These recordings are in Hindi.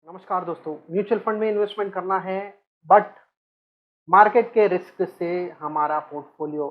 नमस्कार दोस्तों, म्यूचुअल फंड में इन्वेस्टमेंट करना है बट मार्केट के रिस्क से हमारा पोर्टफोलियो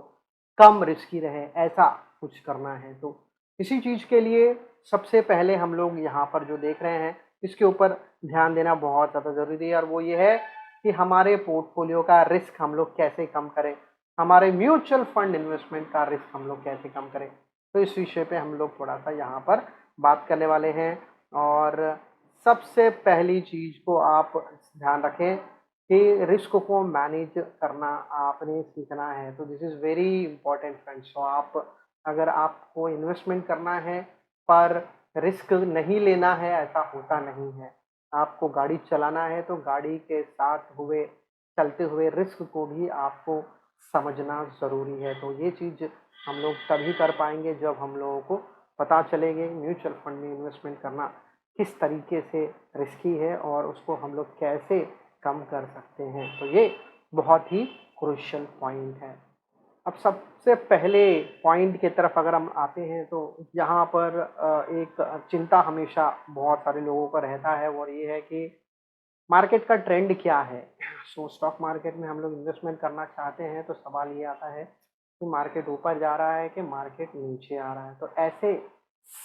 कम रिस्की रहे, ऐसा कुछ करना है। तो इसी चीज़ के लिए सबसे पहले हम लोग यहाँ पर जो देख रहे हैं, इसके ऊपर ध्यान देना बहुत ज़्यादा ज़रूरी है और वो ये है कि हमारे पोर्टफोलियो का रिस्क हम लोग कैसे कम करें, हमारे म्यूचुअल फंड इन्वेस्टमेंट का रिस्क हम लोग कैसे कम करें। तो इस विषय पे हम लोग थोड़ा सा यहाँ पर बात करने वाले हैं और सबसे पहली चीज़ को आप ध्यान रखें कि रिस्क को मैनेज करना आपने सीखना है। तो this is very important friends. तो आप अगर आपको इन्वेस्टमेंट करना है पर रिस्क नहीं लेना है, ऐसा होता नहीं है। आपको गाड़ी चलाना है तो गाड़ी के साथ हुए चलते हुए रिस्क को भी आपको समझना ज़रूरी है। तो ये चीज़ हम लोग तभी कर पाएंगे जब हम लोगों को पता चलेंगे म्यूचुअल फंड में इन्वेस्टमेंट करना किस तरीके से रिस्की है और उसको हम लोग कैसे कम कर सकते हैं। तो ये बहुत ही क्रूशियल पॉइंट है। अब सबसे पहले पॉइंट की तरफ अगर हम आते हैं तो यहाँ पर एक चिंता हमेशा बहुत सारे लोगों का रहता है और ये है कि मार्केट का ट्रेंड क्या है। सो स्टॉक मार्केट में हम लोग इन्वेस्टमेंट करना चाहते हैं तो सवाल ये आता है कि मार्केट ऊपर जा रहा है कि मार्केट नीचे आ रहा है। तो ऐसे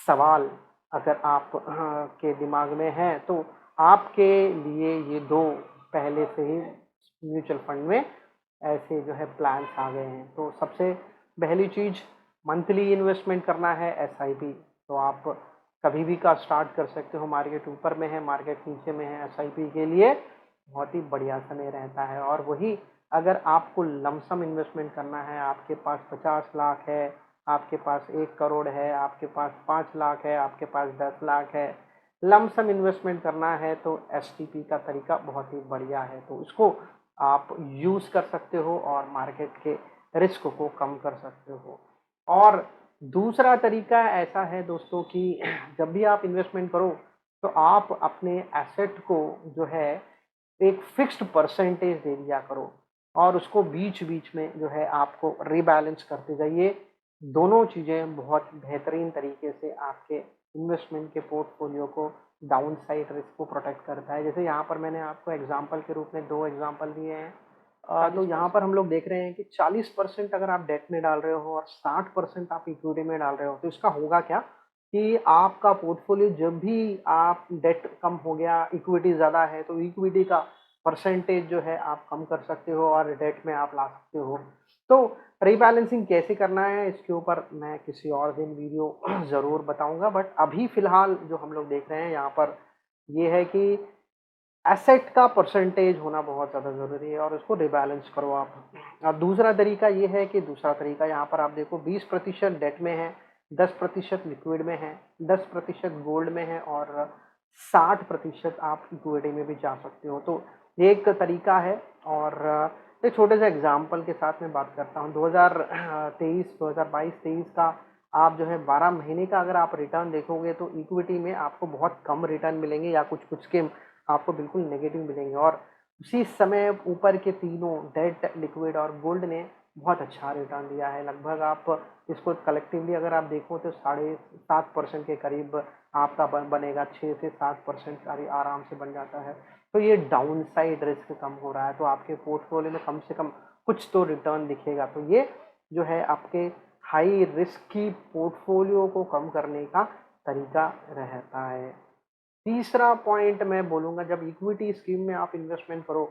सवाल अगर आप के दिमाग में है तो आपके लिए ये दो पहले से ही म्यूचुअल फंड में ऐसे जो है प्लान्स आ गए हैं। तो सबसे पहली चीज़ मंथली इन्वेस्टमेंट करना है, एसआईपी। तो आप कभी भी का स्टार्ट कर सकते हो, मार्केट ऊपर में है मार्केट नीचे में है, एसआईपी के लिए बहुत ही बढ़िया समय रहता है। और वही अगर आपको लमसम इन्वेस्टमेंट करना है, आपके पास 50 लाख है, आपके पास 1 करोड़ है, आपके पास 5 लाख है, आपके पास 10 लाख है, लमसम इन्वेस्टमेंट करना है तो एसटीपी का तरीका बहुत ही बढ़िया है। तो इसको आप यूज़ कर सकते हो और मार्केट के रिस्क को कम कर सकते हो। और दूसरा तरीका ऐसा है दोस्तों कि जब भी आप इन्वेस्टमेंट करो तो आप अपने एसेट को जो है एक फिक्स्ड परसेंटेज दे दिया करो और उसको बीच बीच में जो है आपको रीबैलेंस करते जाइए। दोनों चीज़ें बहुत बेहतरीन तरीके से आपके इन्वेस्टमेंट के पोर्टफोलियो को डाउन साइड रिस्क को प्रोटेक्ट करता है। जैसे यहाँ पर मैंने आपको एग्जांपल के रूप में दो एग्जांपल दिए हैं। तो यहाँ पर हम लोग देख रहे हैं कि 40% अगर आप डेट में डाल रहे हो और 60% आप इक्विटी में डाल रहे हो तो इसका होगा क्या कि आपका पोर्टफोलियो जब भी आप डेट कम हो गया इक्विटी ज़्यादा है तो इक्विटी का परसेंटेज जो है आप कम कर सकते हो और डेट में आप ला सकते हो। तो रीबैलेंसिंग कैसे करना है इसके ऊपर मैं किसी और दिन वीडियो ज़रूर बताऊंगा, बट अभी फ़िलहाल जो हम लोग देख रहे हैं यहाँ पर ये है कि एसेट का परसेंटेज होना बहुत ज़्यादा ज़रूरी है और उसको रिबैलेंस करो आप। और दूसरा तरीका ये है कि दूसरा तरीका यहाँ पर आप देखो 20% डेट में है, 10% लिक्विड में है, 10% गोल्ड में है और 60% आप इक्विटी में भी जा सकते हो। तो ये एक तरीका है। और एक छोटे से एग्जाम्पल के साथ मैं बात करता हूँ। 2023 2022-23 का आप जो है 12 महीने का अगर आप रिटर्न देखोगे तो इक्विटी में आपको बहुत कम रिटर्न मिलेंगे या कुछ कुछ के आपको बिल्कुल नेगेटिव मिलेंगे। और उसी समय ऊपर के तीनों डेट, लिक्विड और गोल्ड ने बहुत अच्छा रिटर्न दिया है। लगभग आप इसको कलेक्टिवली अगर आप देखो तो 7.5% के करीब आपका बनेगा, 6 से 7% आराम से बन जाता है। तो ये डाउन साइड रिस्क कम हो रहा है तो आपके पोर्टफोलियो में कम से कम कुछ तो रिटर्न दिखेगा। तो ये जो है आपके हाई रिस्क की पोर्टफोलियो को कम करने का तरीका रहता है। तीसरा पॉइंट मैं बोलूँगा, जब इक्विटी स्कीम में आप इन्वेस्टमेंट करो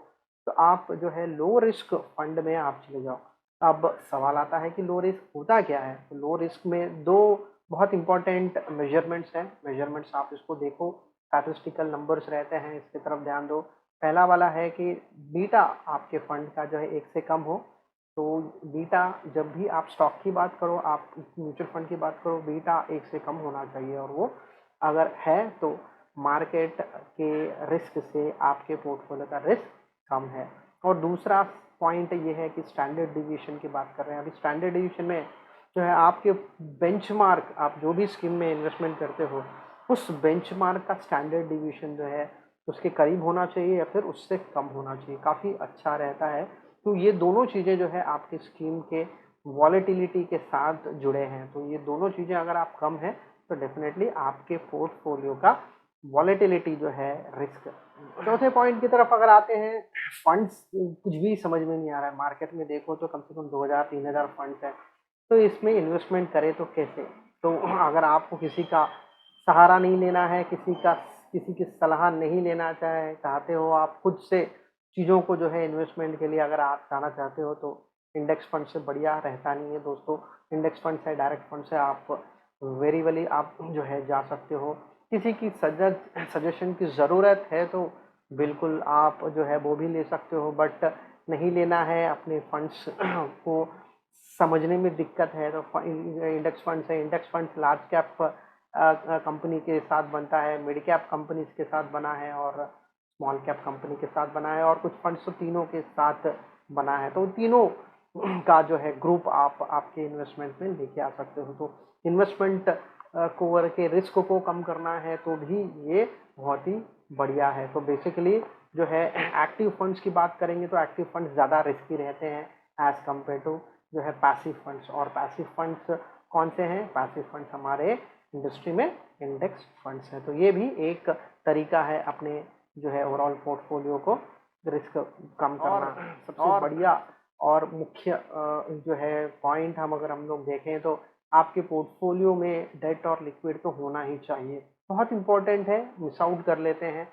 तो आप जो है लो रिस्क फंड में आप चले जाओ। अब सवाल आता है कि लो रिस्क होता क्या है। तो लो रिस्क में दो बहुत इंपॉर्टेंट मेजरमेंट्स हैं। मेजरमेंट्स आप इसको देखो, स्टैटिस्टिकल नंबर्स रहते हैं, इसकी तरफ ध्यान दो। पहला वाला है कि बीटा आपके फंड का जो है 1 से कम हो। तो बीटा जब भी आप स्टॉक की बात करो, आप म्यूचुअल फंड की बात करो, बीटा 1 से कम होना चाहिए और वो अगर है तो मार्केट के रिस्क से आपके पोर्टफोलियो का रिस्क कम है। और दूसरा पॉइंट ये है कि स्टैंडर्ड डिविएशन की बात कर रहे हैं। अभी स्टैंडर्ड डिविएशन में जो है आपके बेंचमार्क, आप जो भी स्कीम में इन्वेस्टमेंट करते हो उस बेंचमार्क का स्टैंडर्ड डिविएशन जो है उसके करीब होना चाहिए या फिर उससे कम होना चाहिए, काफ़ी अच्छा रहता है। तो ये दोनों चीज़ें जो है आपकी स्कीम के वॉलेटिलिटी के साथ जुड़े हैं। तो ये दोनों चीज़ें अगर आप कम है तो डेफिनेटली आपके पोर्टफोलियो का वॉलेटिलिटी जो है, रिस्क। चौथे पॉइंट की तरफ अगर आते हैं, फंड्स कुछ भी समझ में नहीं आ रहा है। मार्केट में देखो तो कम से कम 2000-3000 फंड्स हैं, तो इसमें इन्वेस्टमेंट करें तो कैसे? तो अगर आपको किसी का सहारा नहीं लेना है, किसी की सलाह नहीं लेना चाहते हो, आप खुद से चीज़ों को जो है इन्वेस्टमेंट के लिए अगर आप जाना चाहते हो, तो इंडेक्स फंड से बढ़िया रहता नहीं है दोस्तों। इंडेक्स फंड से, डायरेक्ट फंड से आप वेरी आप जो है जा सकते हो। किसी की सजेशन की ज़रूरत है तो बिल्कुल आप जो है वो भी ले सकते हो, बट नहीं लेना है, अपने फंड्स को समझने में दिक्कत है तो इंडेक्स फंड्स है। Index funds large cap company के साथ बनता है, मिड कैप कंपनीज के साथ बना है और स्मॉल कैप कंपनी के साथ बना है, और कुछ फंड्स तो तीनों के साथ बना है। तो तीनों का जो है ग्रुप आप आपके इन्वेस्टमेंट में लेके आ सकते हो। तो इन्वेस्टमेंट को के रिस्क को कम करना है तो भी ये बहुत ही बढ़िया है। तो बेसिकली जो है एक्टिव फंड्स की बात करेंगे तो एक्टिव फंड्स ज़्यादा रिस्की रहते हैं एज कम्पेयर टू जो है पैसिव फंड्स। और पैसिव फंड्स कौन से हैं? पैसिव फंड्स हमारे इंडस्ट्री में इंडेक्स फंड्स हैं। तो ये भी एक तरीका है अपने जो है ओवरऑल पोर्टफोलियो को रिस्क कम करना। सबसे बढ़िया और मुख्य जो है पॉइंट हम लोग देखें तो आपके पोर्टफोलियो में डेट और लिक्विड तो होना ही चाहिए। बहुत इंपॉर्टेंट है, मिस आउट कर लेते हैं।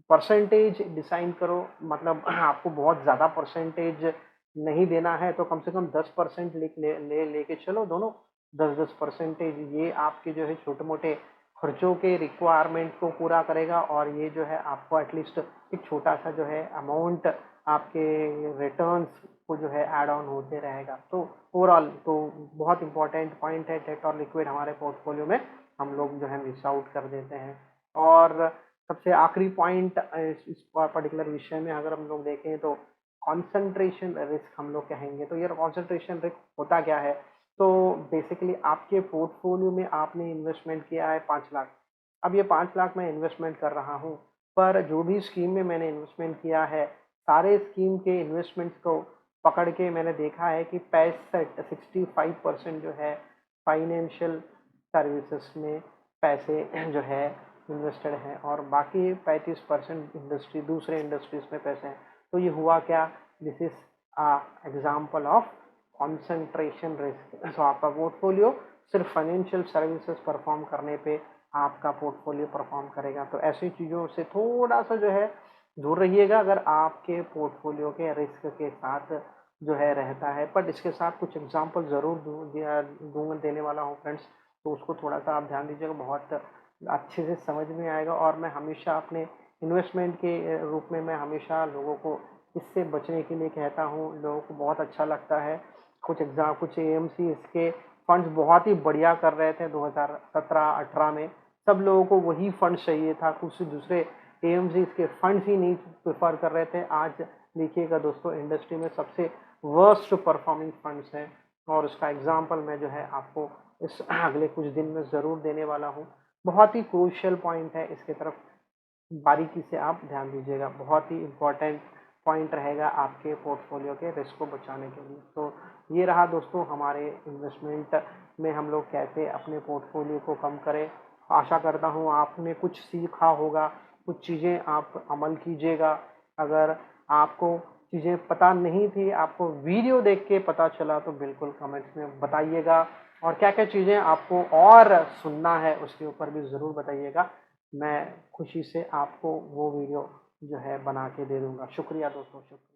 परसेंटेज डिसाइड करो, मतलब आपको बहुत ज़्यादा परसेंटेज नहीं देना है तो कम से कम 10% लेके चलो दोनों। 10-10% ये आपके जो है छोटे मोटे खर्चों के रिक्वायरमेंट को पूरा करेगा, और ये जो है आपको एटलीस्ट एक छोटा सा जो है अमाउंट आपके रिटर्न्स को जो है ऐड ऑन होते रहेगा। तो ओवरऑल तो बहुत इंपॉर्टेंट पॉइंट है, डेट और लिक्विड हमारे पोर्टफोलियो में हम लोग जो है मिस आउट कर देते हैं। और सबसे आखिरी पॉइंट इस पर्टिकुलर विषय में अगर हम लोग देखें तो कंसंट्रेशन रिस्क हम लोग कहेंगे। तो ये कंसंट्रेशन रिस्क होता क्या है? तो बेसिकली आपके पोर्टफोलियो में आपने इन्वेस्टमेंट किया है 5 लाख। अब ये 5 लाख मैं इन्वेस्टमेंट कर रहा हूँ, पर जो भी स्कीम में मैंने इन्वेस्टमेंट किया है, सारे स्कीम के इन्वेस्टमेंट्स को पकड़ के मैंने देखा है कि 65% जो है फाइनेंशियल सर्विसेज में पैसे जो है इन्वेस्टेड हैं, और बाकी 35% दूसरे इंडस्ट्रीज में पैसे हैं। तो ये हुआ क्या? This is example of concentration risk. So आपका पोर्टफोलियो सिर्फ फाइनेंशियल सर्विसेज परफॉर्म करने पे आपका पोर्टफोलियो परफॉर्म करेगा। तो ऐसी चीज़ों से थोड़ा सा जो है दूर रहिएगा अगर आपके पोर्टफोलियो के रिस्क के साथ जो है रहता है। बट इसके साथ कुछ एग्जांपल ज़रूर दूंगा देने वाला हूँ फ्रेंड्स, तो उसको थोड़ा सा आप ध्यान दीजिएगा, बहुत अच्छे से समझ में आएगा। और मैं हमेशा अपने इन्वेस्टमेंट के रूप में मैं हमेशा लोगों को इससे बचने के लिए कहता हूँ। लोगों को बहुत अच्छा लगता है, कुछ एएमसी इसके फंड्स बहुत ही बढ़िया कर रहे थे 2017-18 में। सब लोगों को वही फंड चाहिए था, कुछ दूसरे एएमसी इसके फंड्स ही नहीं प्रेफर कर रहे थे। आज देखिएगा दोस्तों, इंडस्ट्री में सबसे वर्स्ट परफॉर्मिंग फंड्स हैं, और उसका एग्जांपल मैं जो है आपको इस अगले कुछ दिन में ज़रूर देने वाला हूँ। बहुत ही क्रूशियल पॉइंट है, इसके तरफ बारीकी से आप ध्यान दीजिएगा। बहुत ही इम्पोर्टेंट पॉइंट रहेगा आपके पोर्टफोलियो के रिस्क को बचाने के लिए। तो ये रहा दोस्तों हमारे इन्वेस्टमेंट में हम लोग कैसे अपने पोर्टफोलियो को कम करें। आशा करता हूँ आपने कुछ सीखा होगा, कुछ चीज़ें आप अमल कीजिएगा। अगर आपको चीज़ें पता नहीं थी, आपको वीडियो देख के पता चला, तो बिल्कुल कमेंट्स में बताइएगा। और क्या क्या चीज़ें आपको और सुनना है उसके ऊपर भी ज़रूर बताइएगा। मैं खुशी से आपको वो वीडियो जो है बना के दे दूँगा। शुक्रिया दोस्तों, शुक्रिया।